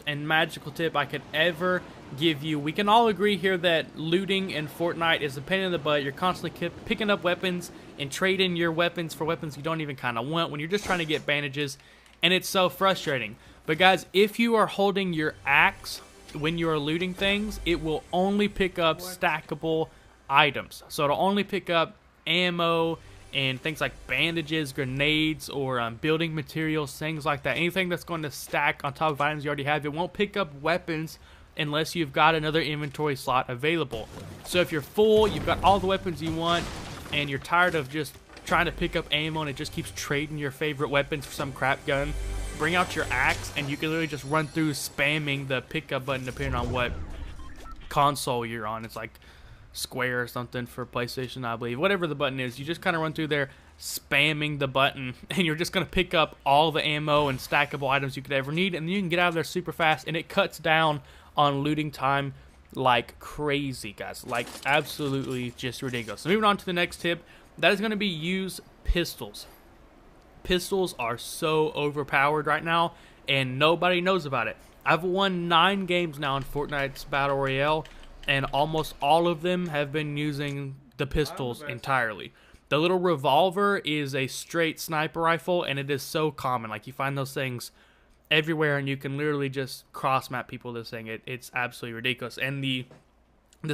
and magical tip I could ever give you. We can all agree here that looting in Fortnite is a pain in the butt. You're constantly picking up weapons and trading your weapons for weapons you don't even kind of want when you're just trying to get bandages, and it's so frustrating. But guys, if you are holding your axe when you are looting things, it will only pick up stackable items. So it'll only pick up ammo and things like bandages, grenades, or building materials, things like that. Anything that's going to stack on top of items you already have. It won't pick up weapons unless you've got another inventory slot available. So if you're full, you've got all the weapons you want, and you're tired of just trying to pick up ammo and it just keeps trading your favorite weapons for some crap gun, bring out your axe and you can literally just run through spamming the pickup button depending on what console you're on. It's like Square or something for PlayStation, I believe. Whatever the button is, you just kind of run through there spamming the button and you're just going to pick up all the ammo and stackable items you could ever need, and then you can get out of there super fast, and it cuts down on looting time like crazy, guys. Like absolutely just ridiculous. So moving on to the next tip, that is going to be use pistols. Pistols are so overpowered right now and nobody knows about it. I've won 9 games now in Fortnite's Battle Royale, and almost all of them have been using the pistols entirely. The little revolver is a straight sniper rifle, and it is so common. Like, you find those things everywhere, and you can literally just cross-map people with this thing. It's absolutely ridiculous. And the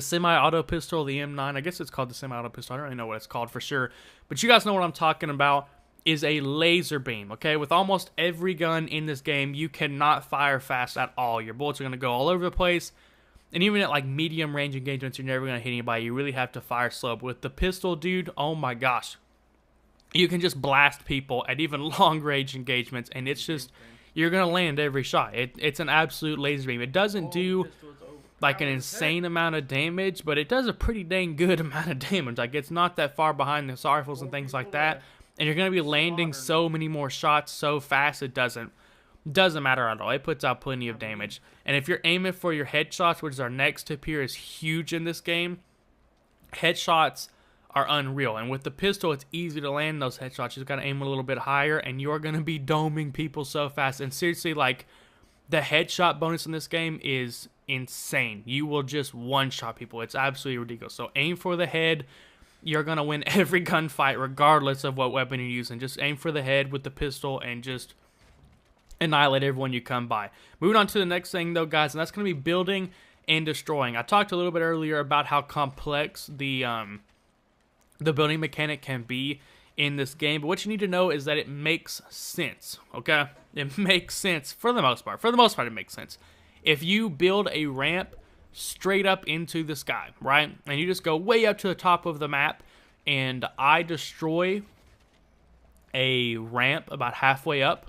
semi-auto pistol, the M9, I guess it's called the semi-auto pistol. I don't really know what it's called for sure, but you guys know what I'm talking about, is a laser beam, okay? With almost every gun in this game, you cannot fire fast at all. Your bullets are going to go all over the place. And even at like medium range engagements, you're never going to hit anybody. You really have to fire slow. But with the pistol, dude, oh my gosh. You can just blast people at even long range engagements, and it's just, you're going to land every shot. It's an absolute laser beam. It doesn't do like an insane amount of damage, but it does a pretty dang good amount of damage. Like, it's not that far behind the assault rifles and things like that. And you're going to be landing so many more shots so fast, it doesn't matter at all. It puts out plenty of damage. And if you're aiming for your headshots, which is our next tip here, is huge in this game. Headshots are unreal. And with the pistol, it's easy to land those headshots. You just got to aim a little bit higher, and you're going to be doming people so fast. And seriously, like, the headshot bonus in this game is insane. You will just one-shot people. It's absolutely ridiculous. So aim for the head. You're going to win every gunfight regardless of what weapon you're using. Just aim for the head with the pistol and just annihilate everyone you come by. Moving on to the next thing though, guys, and that's going to be building and destroying. I talked a little bit earlier about how complex the building mechanic can be in this game, but what you need to know is that it makes sense, okay? It makes sense for the most part. For the most part, it makes sense. If you build a ramp straight up into the sky, right, and you just go way up to the top of the map, and I destroy a ramp about halfway up,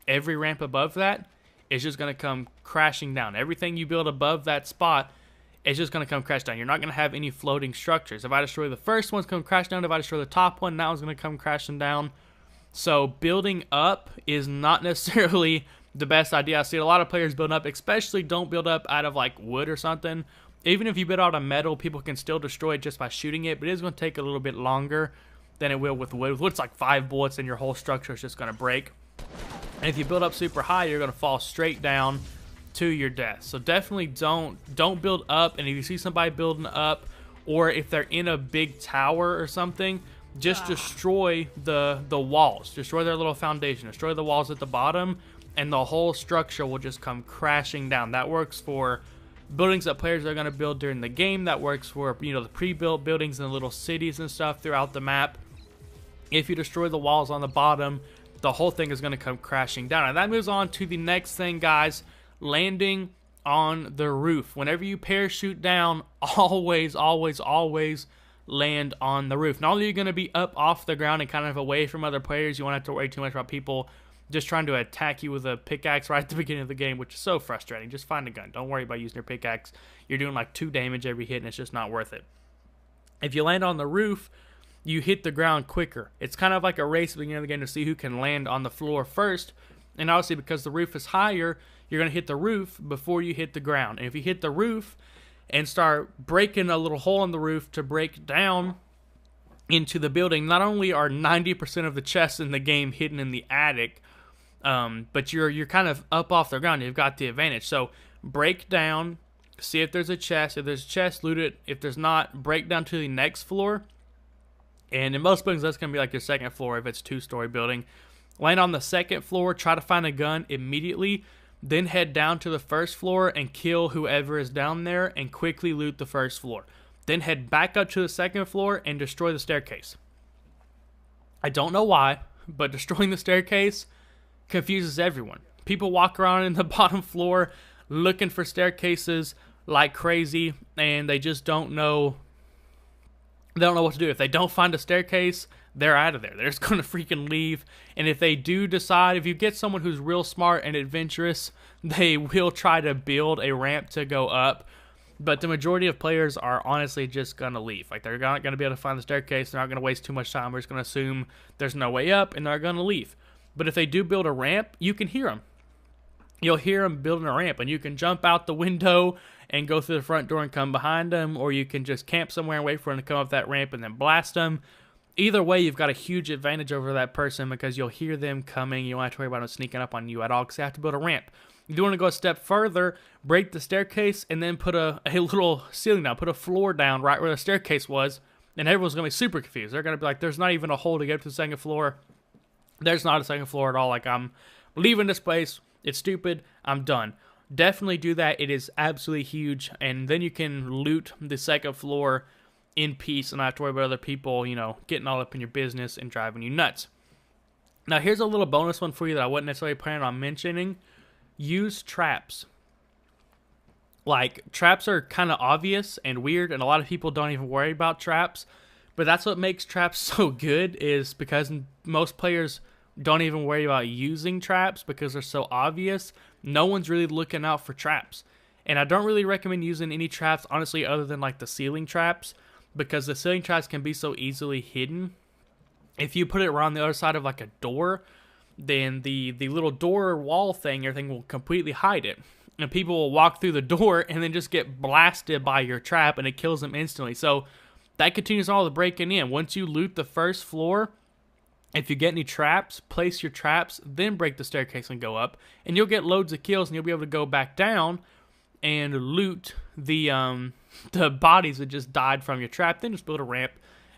every ramp above that is just going to come crashing down. Everything you build above that spot is just going to come crash down. You're not going to have any floating structures. If I destroy the first one, it's going to crash down. If I destroy the top one, that one's going to come crashing down. So building up is not necessarily the best idea. I see a lot of players build up, especially don't build up out of like wood or something. Even if you build out of metal, people can still destroy it just by shooting it, but it is going to take a little bit longer than it will with wood. With wood, it's like 5 bullets and your whole structure is just going to break. And if you build up super high, you're going to fall straight down to your death. So definitely don't build up. And if you see somebody building up, or if they're in a big tower or something, just destroy the walls. Destroy their little foundation. Destroy the walls at the bottom, and the whole structure will just come crashing down. That works for buildings that players are going to build during the game. That works for, you know, the pre-built buildings and little cities and stuff throughout the map. If you destroy the walls on the bottom, the whole thing is going to come crashing down. And that moves on to the next thing, guys, landing on the roof. Whenever you parachute down, always land on the roof. Not only are you going to be up off the ground and kind of away from other players, you won't have to worry too much about people just trying to attack you with a pickaxe right at the beginning of the game, which is so frustrating. Just find a gun. Don't worry about using your pickaxe. You're doing like 2 damage every hit, and it's just not worth it. If you land on the roof, you hit the ground quicker. It's kind of like a race at the beginning of the game to see who can land on the floor first. And obviously, because the roof is higher, you're going to hit the roof before you hit the ground. And if you hit the roof and start breaking a little hole in the roof to break down into the building, not only are 90% of the chests in the game hidden in the attic, But you're kind of up off the ground. You've got the advantage. So break down, see if there's a chest. If there's a chest, loot it. If there's not, break down to the next floor. And in most buildings, that's going to be like your second floor if it's a 2-story building. Land on the second floor, try to find a gun immediately, then head down to the first floor and kill whoever is down there and quickly loot the first floor. Then head back up to the second floor and destroy the staircase. I don't know why, but destroying the staircase confuses everyone. People walk around in the bottom floor looking for staircases like crazy, and they just don't know. They don't know what to do. If they don't find a staircase, they're out of there. They're just going to freaking leave. And if they do decide, if you get someone who's real smart and adventurous, they will try to build a ramp to go up. But the majority of players are honestly just going to leave. Like, they're not going to be able to find the staircase. They're not going to waste too much time. We're just going to assume there's no way up, and they're going to leave. But if they do build a ramp, you can hear them. You'll hear them building a ramp, and you can jump out the window and go through the front door and come behind them, or you can just camp somewhere and wait for them to come up that ramp and then blast them. Either way, you've got a huge advantage over that person because you'll hear them coming. You don't have to worry about them sneaking up on you at all because they have to build a ramp. If you want to go a step further, break the staircase and then put a little ceiling down, put a floor down right where the staircase was, and everyone's going to be super confused. They're going to be like, there's not even a hole to get up to the second floor. There's not a second floor at all. Like, I'm leaving this place. It's stupid. I'm done. Definitely do that. It is absolutely huge. And then you can loot the second floor in peace and not have to worry about other people, you know, getting all up in your business and driving you nuts. Now, here's a little bonus one for you that I wasn't necessarily planning on mentioning. Use traps. Like, traps are kind of obvious and weird, and a lot of people don't even worry about traps. But that's what makes traps so good, is because most players don't even worry about using traps because they're so obvious. No one's really looking out for traps. And I don't really recommend using any traps, honestly, other than like the ceiling traps, because the ceiling traps can be so easily hidden. If you put it around the other side of like a door, then the little door wall thing, everything will completely hide it. And people will walk through the door and then just get blasted by your trap, and it kills them instantly. So that continues all the breaking in. Once you loot the first floor, if you get any traps, place your traps, then break the staircase and go up. And you'll get loads of kills, and you'll be able to go back down and loot the bodies that just died from your trap. Then just build a ramp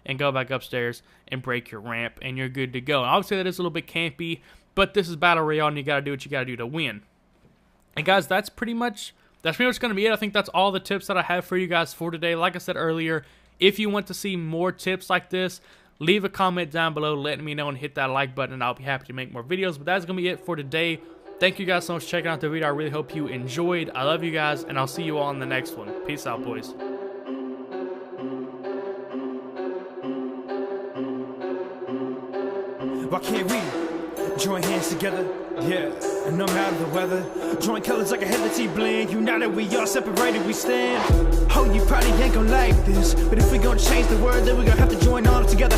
and go back upstairs and break your ramp, and you're good to go. And obviously that is a little bit campy, but this is Battle Royale, and you got to do what you got to do to win. And guys, that's pretty much going to be it. I think that's all the tips that I have for you guys for today. Like I said earlier, if you want to see more tips like this, leave a comment down below letting me know and hit that like button, and I'll be happy to make more videos. But that's going to be it for today. Thank you guys so much for checking out the video. I really hope you enjoyed. I love you guys, and I'll see you all in the next one. Peace out, boys. Why can't we join hands together? Yeah, and no matter the weather, join colors like a Hennessy blend. United we are, separated we stand. Oh, you probably ain't gonna like this, but if we gonna change the world, then we gonna have to join all together.